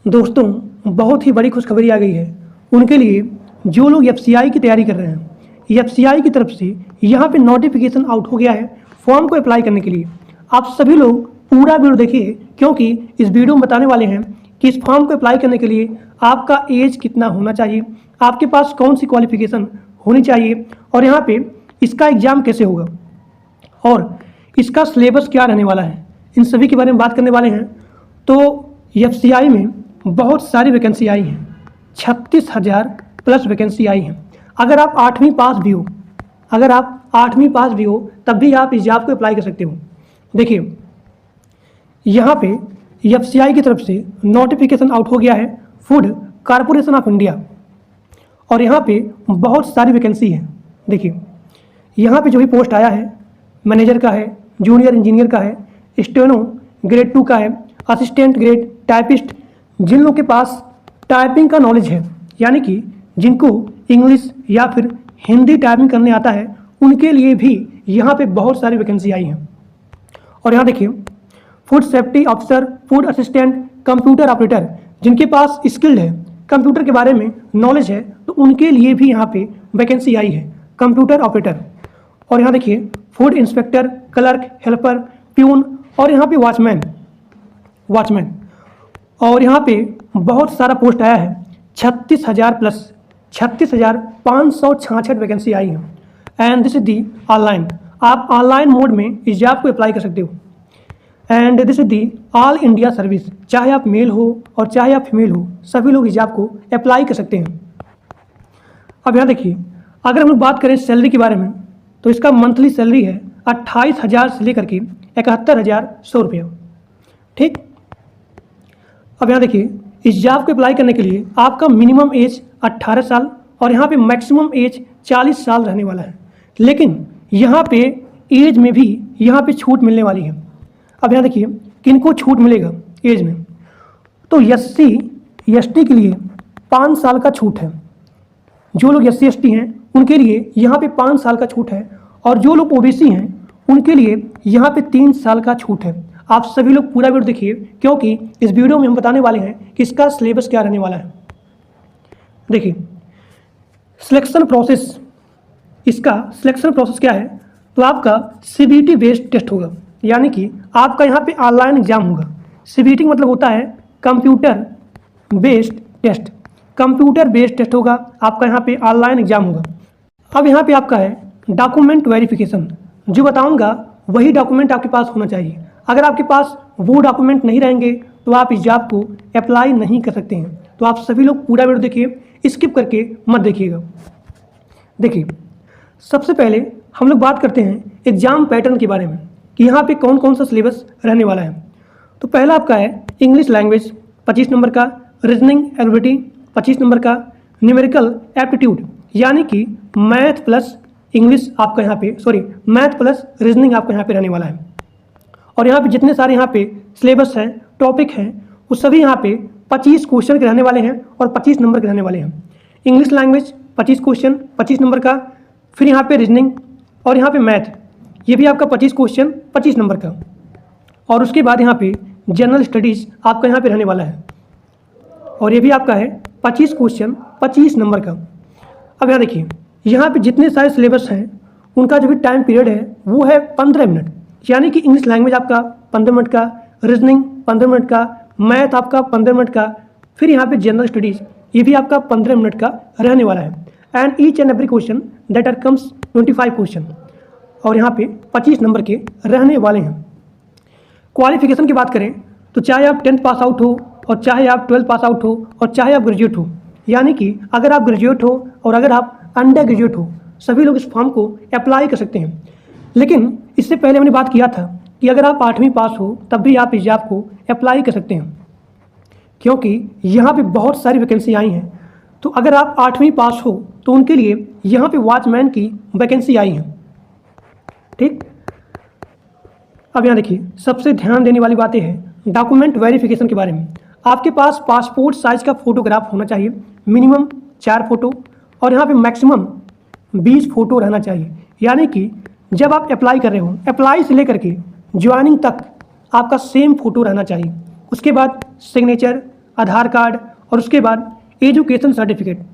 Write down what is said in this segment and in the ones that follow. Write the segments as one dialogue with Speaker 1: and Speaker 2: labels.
Speaker 1: दोस्तों, बहुत ही बड़ी खुशखबरी आ गई है उनके लिए जो लोग एफसीआई की तैयारी कर रहे हैं। एफसीआई की तरफ से यहाँ पे नोटिफिकेशन आउट हो गया है फॉर्म को अप्लाई करने के लिए। आप सभी लोग पूरा वीडियो देखिए, क्योंकि इस वीडियो में बताने वाले हैं कि इस फॉर्म को अप्लाई करने के लिए आपका एज कितना होना चाहिए, आपके पास कौन सी क्वालिफिकेशन होनी चाहिए, और यहाँ पे इसका एग्ज़ाम कैसे होगा और इसका सिलेबस क्या रहने वाला है। इन सभी के बारे में बात करने वाले हैं। तो एफसीआई में बहुत सारी वैकेंसी आई हैं, 36,000 प्लस वैकेंसी आई हैं। अगर आप 8वीं पास भी हो तब भी आप इस जॉब को अप्लाई कर सकते हो। देखिए, यहाँ पे एफसीआई की तरफ से नोटिफिकेशन आउट हो गया है फूड कॉरपोरेशन ऑफ इंडिया, और यहाँ पे बहुत सारी वैकेंसी है। देखिए, यहाँ पे जो भी पोस्ट आया है मैनेजर का है, जूनियर इंजीनियर का है, स्टेनो ग्रेड 2 का है, असिस्टेंट ग्रेड टाइपिस्ट। जिन लोगों के पास टाइपिंग का नॉलेज है, यानी कि जिनको इंग्लिश या फिर हिंदी टाइपिंग करने आता है, उनके लिए भी यहाँ पे बहुत सारी वैकेंसी आई हैं। और यहाँ देखिए, food safety officer, food assistant, computer operator, जिनके पास स्किल्ड है, कंप्यूटर के बारे में नॉलेज है, तो उनके लिए भी यहाँ पे वैकेंसी आई है कंप्यूटर ऑपरेटर। और यहाँ देखिए, food inspector, clerk, helper, peon, और यहाँ पे वॉचमैन। और यहाँ पे बहुत सारा पोस्ट आया है, 36,000 प्लस 36,566 वैकेंसी आई है। And this is the online, आप ऑनलाइन मोड में इस जॉब को अप्लाई कर सकते हो। And this is the all India service, चाहे आप मेल हो और चाहे आप फीमेल हो, सभी लोग इस जॉब को अप्लाई कर सकते हैं। अब यहाँ देखिए, अगर हम लोग बात करें सैलरी के बारे में, तो इसका मंथली सैलरी है 28,000 से लेकर के 71,100 रुपया। ठीक। अब यहाँ देखिए, इस जॉब को अप्लाई करने के लिए आपका मिनिमम एज 18 साल और यहाँ पे मैक्सिमम एज 40 साल रहने वाला है। लेकिन यहाँ पे एज में भी यहाँ पे छूट मिलने वाली है। अब यहाँ देखिए, किनको छूट मिलेगा एज में, तो SC ST के लिए 5 साल का छूट है। जो लोग SC ST हैं उनके लिए यहाँ पे 5 साल का छूट है, और जो लोग OBC हैं उनके लिए यहाँ पे 3 साल का छूट है। आप सभी लोग पूरा वीडियो देखिए, क्योंकि इस वीडियो में हम बताने वाले हैं कि इसका सिलेबस क्या रहने वाला है। देखिए, सिलेक्शन प्रोसेस, इसका सिलेक्शन प्रोसेस क्या है, तो आपका CBT बेस्ड टेस्ट होगा, यानी कि आपका यहाँ पे ऑनलाइन एग्जाम होगा। CBT मतलब होता है computer based test. Computer based test होगा, आपका यहाँ पे ऑनलाइन एग्जाम होगा। अब यहाँ पे आपका है डॉक्यूमेंट वेरिफिकेशन। जो बताऊँगा वही डॉक्यूमेंट आपके पास होना चाहिए। अगर आपके पास वो डॉक्यूमेंट नहीं रहेंगे तो आप इस जॉब को अप्लाई नहीं कर सकते हैं। तो आप सभी लोग पूरा वीडियो देखिए, स्किप करके मत देखिएगा। देखिए, सबसे पहले हम लोग बात करते हैं एग्जाम पैटर्न के बारे में कि यहाँ पे कौन कौन सा सिलेबस रहने वाला है। तो पहला आपका है इंग्लिश लैंग्वेज 25 नंबर का, रीजनिंग एबिलिटी 25 नंबर का, न्यूमेरिकल एप्टीट्यूड यानी कि मैथ प्लस इंग्लिश आपका यहाँ पे मैथ प्लस रीजनिंग आपका यहाँ पे रहने वाला है। और यहाँ पे जितने सारे यहाँ पे सिलेबस हैं, टॉपिक हैं, वो सभी यहाँ पे 25 क्वेश्चन के रहने वाले हैं और 25 नंबर के रहने वाले हैं। इंग्लिश लैंग्वेज 25 क्वेश्चन 25 नंबर का, फिर यहाँ पे रीजनिंग और यहाँ पे मैथ, ये भी आपका 25 क्वेश्चन 25 नंबर का, और उसके बाद यहाँ पे जनरल स्टडीज़ आपका यहाँ पे रहने वाला है, और ये भी आपका है 25 क्वेश्चन 25 नंबर का। अब यहाँ देखिए, यहाँ पे जितने सारे सिलेबस हैं उनका जो भी टाइम पीरियड है वो है 15 मिनट, यानी कि इंग्लिश लैंग्वेज आपका 15 मिनट का, रीजनिंग 15 मिनट का, मैथ आपका 15 मिनट का, फिर यहाँ पे जनरल स्टडीज़ ये भी आपका 15 मिनट का रहने वाला है। And each and every question that are comes 25 question, और यहाँ पे 25 नंबर के रहने वाले हैं। क्वालिफिकेशन की बात करें तो चाहे आप 10th पास आउट हो और चाहे आप 12th पास आउट हो और चाहे आप ग्रेजुएट हो, यानी कि अगर आप ग्रेजुएट हो और अगर आप अंडर ग्रेजुएट हो, सभी लोग इस फॉर्म को अप्लाई कर सकते हैं। लेकिन इससे पहले हमने बात किया था कि अगर आप 8वीं पास हो तब भी आप इस जॉब को अप्लाई कर सकते हैं, क्योंकि यहाँ पे बहुत सारी वैकेंसी आई हैं। तो अगर आप 8वीं पास हो तो उनके लिए यहाँ पे वॉचमैन की वैकेंसी आई है। ठीक। अब यहाँ देखिए, सबसे ध्यान देने वाली बातें हैं डॉक्यूमेंट वेरिफिकेशन के बारे में। आपके पास पासपोर्ट साइज का फोटोग्राफ होना चाहिए, मिनिमम 4 फोटो, और यहाँ पे मैक्सिमम 20 फोटो रहना चाहिए। यानी कि जब आप अप्लाई कर रहे हो, अप्लाई से लेकर के ज्वाइनिंग तक आपका सेम फोटो रहना चाहिए। उसके बाद सिग्नेचर, आधार कार्ड और उसके बाद एजुकेशन सर्टिफिकेट।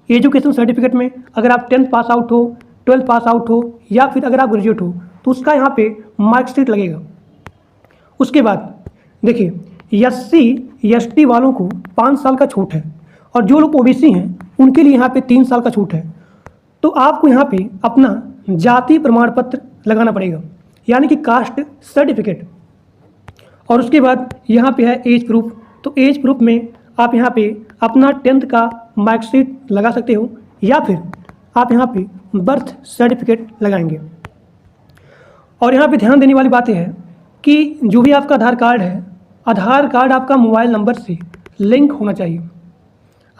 Speaker 1: एजुकेशन सर्टिफिकेट में अगर आप 10th पास आउट हो, 12th पास आउट हो या फिर अगर आप ग्रेजुएट हो तो उसका यहाँ पे मार्कशीट लगेगा। उसके बाद देखिए SC ST वालों को 5 साल का छूट है और जो लोग OBC हैं उनके लिए यहाँ पे 3 साल का छूट है। तो आपको यहाँ पे अपना जाति प्रमाण पत्र लगाना पड़ेगा, यानी कि कास्ट सर्टिफिकेट। और उसके बाद यहाँ पे है एज प्रूफ। तो एज प्रूफ में आप यहाँ पे अपना 10th का मार्कशीट लगा सकते हो या फिर आप यहाँ पे बर्थ सर्टिफिकेट लगाएंगे। और यहाँ पे ध्यान देने वाली बात है कि जो भी आपका आधार कार्ड है, आधार कार्ड आपका मोबाइल नंबर से लिंक होना चाहिए।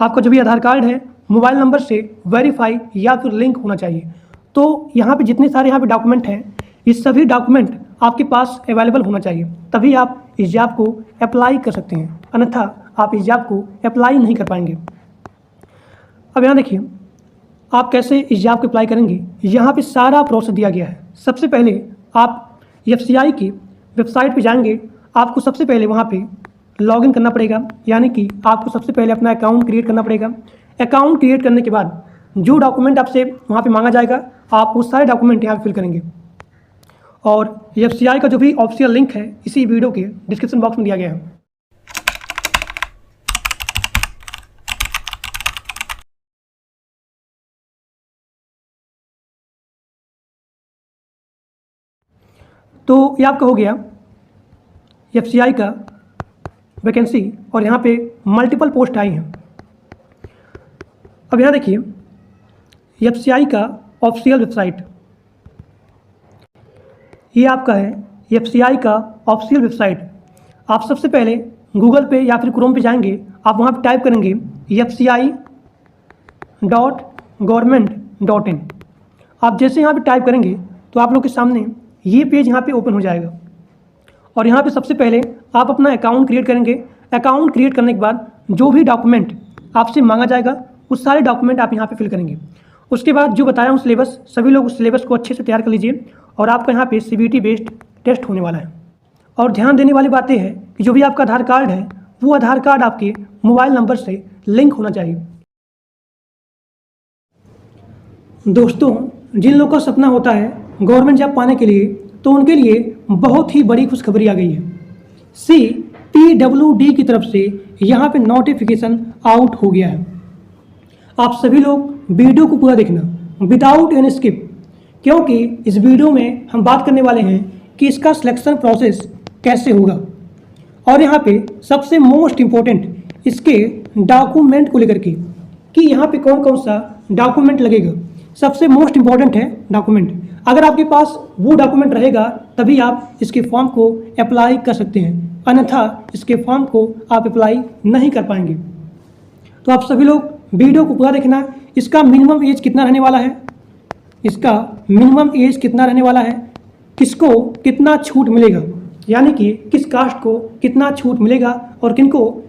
Speaker 1: आपका जो भी आधार कार्ड है मोबाइल नंबर से वेरीफाई या फिर लिंक होना चाहिए। तो यहाँ पे जितने सारे यहाँ पे डॉक्यूमेंट हैं, ये सभी डॉक्यूमेंट आपके पास अवेलेबल होना चाहिए, तभी आप इस जॉब को अप्लाई कर सकते हैं, अन्यथा आप इस जॉब को अप्लाई नहीं कर पाएंगे। अब यहाँ देखिए आप कैसे इस जॉब को अप्लाई करेंगे। यहाँ पे सारा प्रोसेस दिया गया है। सबसे पहले आप FCI की वेबसाइट पे जाएंगे। आपको सबसे पहले वहाँ पे लॉगिन करना पड़ेगा, यानी कि आपको सबसे पहले अपना अकाउंट क्रिएट करना पड़ेगा। अकाउंट क्रिएट करने के बाद जो डॉक्यूमेंट आपसे वहाँ पे मांगा जाएगा, आप वो सारे डॉक्यूमेंट यहाँ फिल करेंगे। और FCI का जो भी ऑफिशियल लिंक है इसी वीडियो के डिस्क्रिप्शन बॉक्स में दिया गया है। तो ये आपका हो गया FCI का वैकेंसी और यहाँ पे मल्टीपल पोस्ट आई हैं। अब यहाँ देखिए FCI का ऑफिशियल वेबसाइट, ये आपका है FCI का ऑफिशियल वेबसाइट। आप सबसे पहले गूगल पे या फिर क्रोम पे जाएंगे, आप वहाँ पे टाइप करेंगे fci.government.in। आप जैसे यहाँ पे टाइप करेंगे तो आप लोग के सामने ये पेज यहाँ पे ओपन हो जाएगा। और यहाँ पे सबसे पहले आप अपना अकाउंट क्रिएट करेंगे। अकाउंट क्रिएट करने के बाद जो भी डॉक्यूमेंट आपसे मांगा जाएगा उस सारे डॉक्यूमेंट आप यहाँ पे फिल करेंगे। उसके बाद जो बताया हूँ सिलेबस, सभी लोग उस सिलेबस को अच्छे से तैयार कर लीजिए और आपका यहाँ पे CBT बेस्ड टेस्ट होने वाला है। और ध्यान देने वाली बातें हैं कि जो भी आपका आधार कार्ड है वो आधार कार्ड आपके मोबाइल नंबर से लिंक होना चाहिए। दोस्तों, जिन लोगों का सपना होता है गवर्नमेंट जॉब पाने के लिए, तो उनके लिए बहुत ही बड़ी खुशखबरी आ गई है। CPWD की तरफ से यहाँ पे नोटिफिकेशन आउट हो गया है। आप सभी लोग वीडियो को पूरा देखना विदाउट एनी स्किप, क्योंकि इस वीडियो में हम बात करने वाले हैं कि इसका सिलेक्शन प्रोसेस कैसे होगा। और यहाँ पे सबसे मोस्ट इम्पोर्टेंट इसके डॉक्यूमेंट को लेकर के कि यहाँ पे कौन कौन सा डॉक्यूमेंट लगेगा। सबसे मोस्ट इम्पॉर्टेंट है डॉक्यूमेंट। अगर आपके पास वो डॉक्यूमेंट रहेगा तभी आप इसके फॉर्म को अप्लाई कर सकते हैं, अन्यथा इसके फॉर्म को आप अप्लाई नहीं कर पाएंगे। तो आप सभी लोग वीडियो को पूरा देखना। इसका मिनिमम एज कितना रहने वाला है, इसका मिनिमम एज कितना रहने वाला है, किसको कितना छूट मिलेगा, यानी कि किस कास्ट को कितना छूट मिलेगा और किनको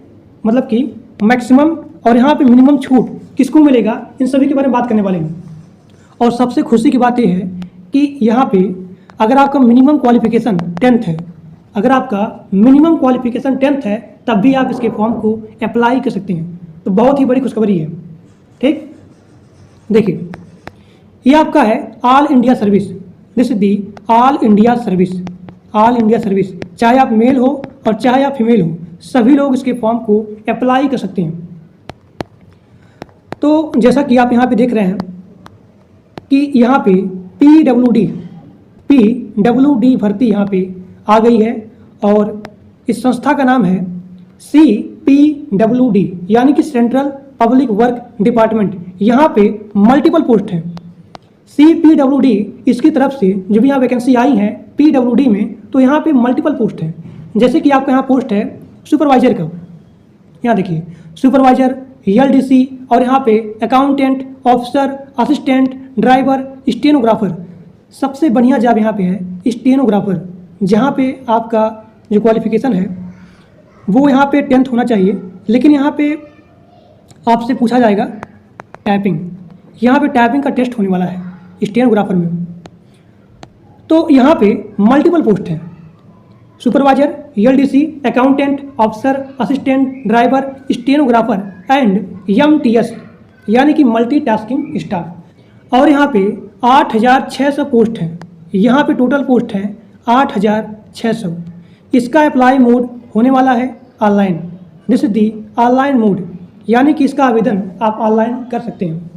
Speaker 1: मतलब कि मैक्सिमम और यहाँ पे मिनिमम छूट किसको मिलेगा, इन सभी के बारे में बात करने वाले हैं। और सबसे खुशी की बात यह है कि यहाँ पे अगर आपका मिनिमम क्वालिफिकेशन 10th है, अगर आपका मिनिमम क्वालिफिकेशन 10th है तब भी आप इसके फॉर्म को अप्लाई कर सकते हैं। तो बहुत ही बड़ी खुशखबरी है। ठीक, देखिए ये आपका है all India service. This is the all India service. All India service, चाहे आप मेल हो और चाहे आप फीमेल हो, सभी लोग इसके फॉर्म को अप्लाई कर सकते हैं। तो जैसा कि आप यहाँ पे देख रहे हैं कि यहाँ पे PWD भर्ती यहाँ पे आ गई है और इस संस्था का नाम है CPWD, यानी कि सेंट्रल पब्लिक वर्क डिपार्टमेंट। यहाँ पे मल्टीपल पोस्ट हैं। CPWD इसकी तरफ से जो भी यहाँ वैकेंसी आई है PWD में, तो यहाँ पे मल्टीपल पोस्ट हैं। जैसे कि आपका यहाँ पोस्ट है सुपरवाइजर का, यहाँ देखिए सुपरवाइजर, LDC, और यहाँ पे accountant, officer, assistant, driver, stenographer. सबसे बढ़िया जॉब यहाँ पे है स्टेनोग्राफर, जहाँ पे आपका जो क्वालिफिकेशन है वो यहाँ पे 10th होना चाहिए, लेकिन यहाँ पे आपसे पूछा जाएगा टाइपिंग। यहाँ पे टाइपिंग का टेस्ट होने वाला है स्टेनोग्राफर में। तो यहाँ पे मल्टीपल पोस्ट हैं। Supervisor, LDC, accountant, officer, assistant, driver, stenographer and MTS यानी कि मल्टीटास्किंग स्टाफ। और यहाँ पे 8600 पोस्ट हैं। यहाँ पे टोटल पोस्ट हैं 8600। इसका अप्लाई मोड होने वाला है online. This is the online mode, यानी कि इसका आवेदन आप ऑनलाइन कर सकते हैं।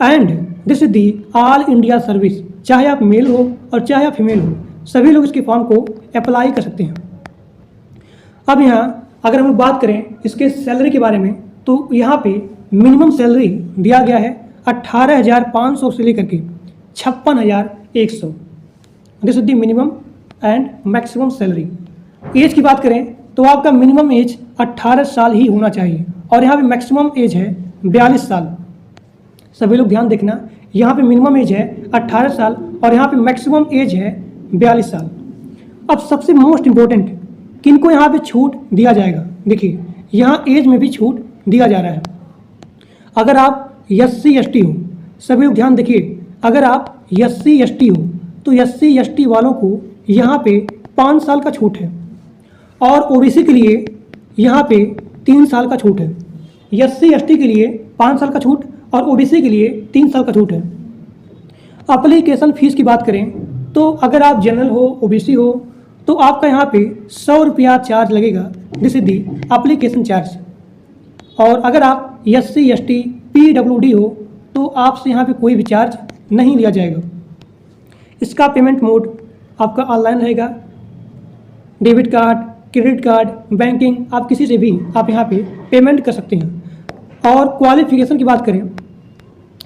Speaker 1: And this is the all India service, चाहे आप मेल हो और चाहे आप फीमेल हो, सभी लोग इसके फॉर्म को अप्लाई कर सकते हैं। अब यहाँ अगर हम लोग बात करें इसके सैलरी के बारे में, तो यहाँ पे मिनिमम सैलरी दिया गया है 18,500 से लेकर के 56,100। This is the minimum and maximum salary. Age की बात करें तो आपका मिनिमम एज 18 साल ही होना चाहिए और यहाँ पे मैक्सिमम एज है 42 साल। सभी लोग ध्यान देखना, यहाँ पे मिनिमम एज है 18 साल और यहाँ पे मैक्सिमम एज है 42 साल। अब सबसे मोस्ट इम्पोर्टेंट, किनको यहाँ पे छूट दिया जाएगा। देखिए यहाँ एज में भी छूट दिया जा रहा है। अगर आप SC ST हो, सभी लोग ध्यान देखिए, अगर आप SC ST हो तो SC ST वालों को यहाँ पे 5 साल का छूट है और OBC के लिए यहाँ पे 3 साल का छूट है। SC ST के लिए 5 साल का छूट और OBC के लिए 3 साल का छूट है। एप्लीकेशन फ़ीस की बात करें तो अगर आप जनरल हो, OBC हो, तो आपका यहाँ पे 100 रुपया चार्ज लगेगा। This is the application charge. और अगर आप SC ST PWD हो तो आपसे यहाँ पे कोई भी चार्ज नहीं लिया जाएगा। इसका पेमेंट मोड आपका ऑनलाइन रहेगा। Debit card, credit card, banking, आप किसी से भी आप यहाँ पे पेमेंट कर सकते हैं। और क्वालिफिकेशन की बात करें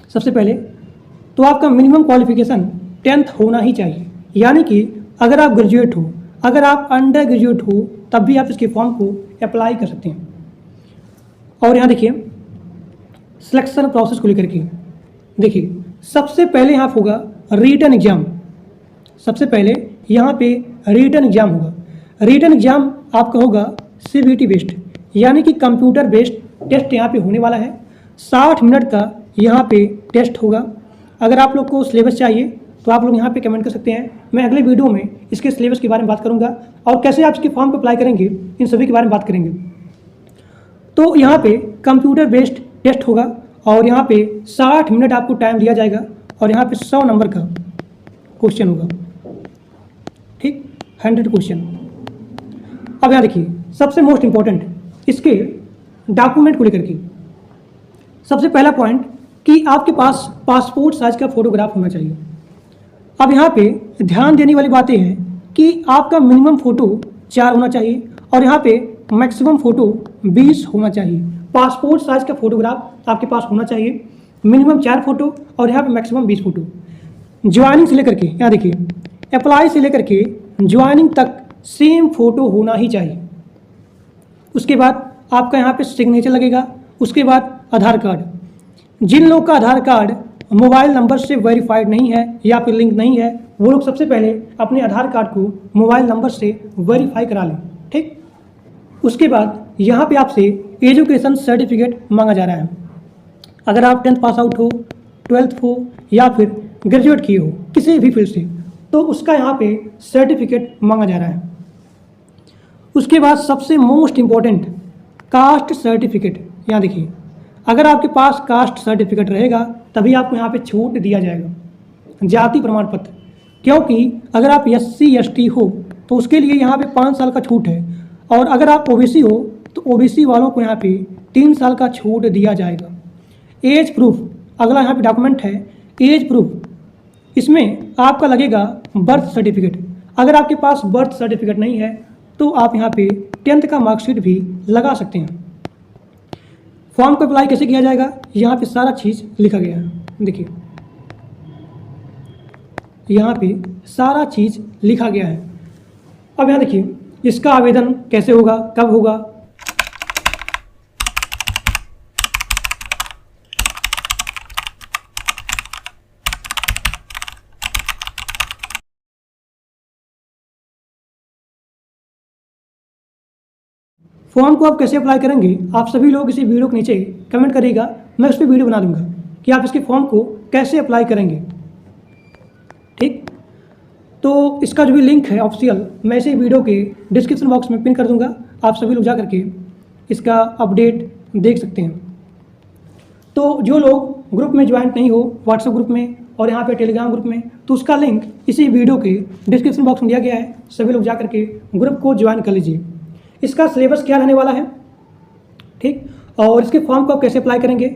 Speaker 1: सबसे पहले तो आपका मिनिमम क्वालिफिकेशन 10th होना ही चाहिए, यानी कि अगर आप ग्रेजुएट हो, अगर आप अंडर ग्रेजुएट हो, तब भी आप इसके फॉर्म को अप्लाई कर सकते हैं। और यहाँ देखिए सिलेक्शन प्रोसेस को लेकर के, देखिए सबसे पहले यहाँ होगा रिटन एग्जाम। सबसे पहले यहाँ पे रिटन एग्जाम होगा। रिटन एग्जाम आपका होगा CBT बेस्ड, यानी कि कंप्यूटर बेस्ड टेस्ट यहाँ पे होने वाला है। 60 मिनट का यहाँ पे टेस्ट होगा। अगर आप लोग को सिलेबस चाहिए तो आप लोग यहाँ पे कमेंट कर सकते हैं। मैं अगले वीडियो में इसके सिलेबस के बारे में बात करूँगा और कैसे आप इसके फॉर्म को अप्लाई करेंगे, इन सभी के बारे में बात करेंगे। तो यहाँ पे कंप्यूटर बेस्ड टेस्ट होगा और यहाँ पे 60 मिनट आपको टाइम दिया जाएगा और यहाँ पे 100 नंबर का क्वेश्चन होगा। ठीक, 100 क्वेश्चन। अब यहाँ देखिए सबसे मोस्ट इम्पॉर्टेंट इसके डॉक्यूमेंट को लेकर के सबसे पहला पॉइंट कि आपके पास पासपोर्ट साइज का फोटोग्राफ होना चाहिए। अब यहाँ पे ध्यान देने वाली बातें हैं कि आपका मिनिमम फ़ोटो 4 होना चाहिए और यहाँ पे मैक्सिमम फ़ोटो 20 होना चाहिए। पासपोर्ट साइज का फोटोग्राफ आपके पास होना चाहिए, मिनिमम 4 फोटो और यहाँ पे मैक्सिमम 20 फोटो। ज्वाइनिंग से लेकर के, यहाँ देखिए अप्लाई से लेकर के ज्वाइनिंग तक सेम फ़ोटो होना ही चाहिए। उसके बाद आपका यहाँ पे सिग्नेचर लगेगा। उसके बाद आधार कार्ड। जिन लोग का आधार कार्ड मोबाइल नंबर से वेरीफाइड नहीं है या फिर लिंक नहीं है, वो लोग सबसे पहले अपने आधार कार्ड को मोबाइल नंबर से वेरीफाई करा लें। ठीक, उसके बाद यहाँ पे आपसे एजुकेशन सर्टिफिकेट मांगा जा रहा है। अगर आप 10th पास आउट हो, 12th हो या फिर ग्रेजुएट किए हो किसी भी फील्ड से, तो उसका यहाँ पे सर्टिफिकेट मांगा जा रहा है। उसके बाद सबसे मोस्ट इम्पॉर्टेंट कास्ट सर्टिफिकेट। यहाँ देखिए अगर आपके पास कास्ट सर्टिफिकेट रहेगा तभी आपको यहाँ पे छूट दिया जाएगा। जाति प्रमाण पत्र, क्योंकि अगर आप SC ST हो तो उसके लिए यहाँ पे 5 साल का छूट है और अगर आप OBC हो तो OBC वालों को यहाँ पे 3 साल का छूट दिया जाएगा। एज प्रूफ, अगला यहाँ पे डॉक्यूमेंट है एज प्रूफ। इसमें आपका लगेगा बर्थ सर्टिफिकेट। अगर आपके पास बर्थ सर्टिफिकेट नहीं है तो आप यहाँ पे 10th का मार्कशीट भी लगा सकते हैं। फॉर्म को अप्लाई कैसे किया जाएगा, यहाँ पे सारा चीज़ लिखा गया है। देखिए यहाँ पे सारा चीज़ लिखा गया है। अब यहाँ देखिए इसका आवेदन कैसे होगा, कब होगा। फॉर्म को आप कैसे अप्लाई करेंगे, आप सभी लोग इसी वीडियो के नीचे कमेंट करिएगा, मैं उस पर वीडियो बना दूंगा कि आप इसके फॉर्म को कैसे अप्लाई करेंगे। ठीक, तो इसका जो भी लिंक है ऑफिशियल, मैं इसे वीडियो के डिस्क्रिप्शन बॉक्स में पिन कर दूंगा। आप सभी लोग जा करके इसका अपडेट देख सकते हैं। तो जो लोग ग्रुप में ज्वाइन नहीं हो, व्हाट्सएप ग्रुप में और यहाँ पे टेलीग्राम ग्रुप में, तो उसका लिंक इसी वीडियो के डिस्क्रिप्शन बॉक्स में दिया गया है। सभी लोग जा करके ग्रुप को ज्वाइन कर लीजिए। इसका सिलेबस क्या रहने वाला है, ठीक, और इसके फॉर्म को आप कैसे अप्लाई करेंगे,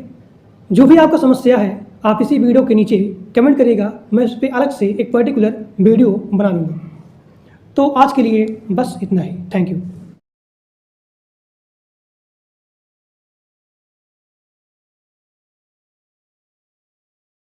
Speaker 1: जो भी आपका समस्या है आप इसी वीडियो के नीचे कमेंट करिएगा, मैं उस पर अलग से एक पर्टिकुलर वीडियो बना लूँगा। तो आज के लिए बस इतना ही। Thank you.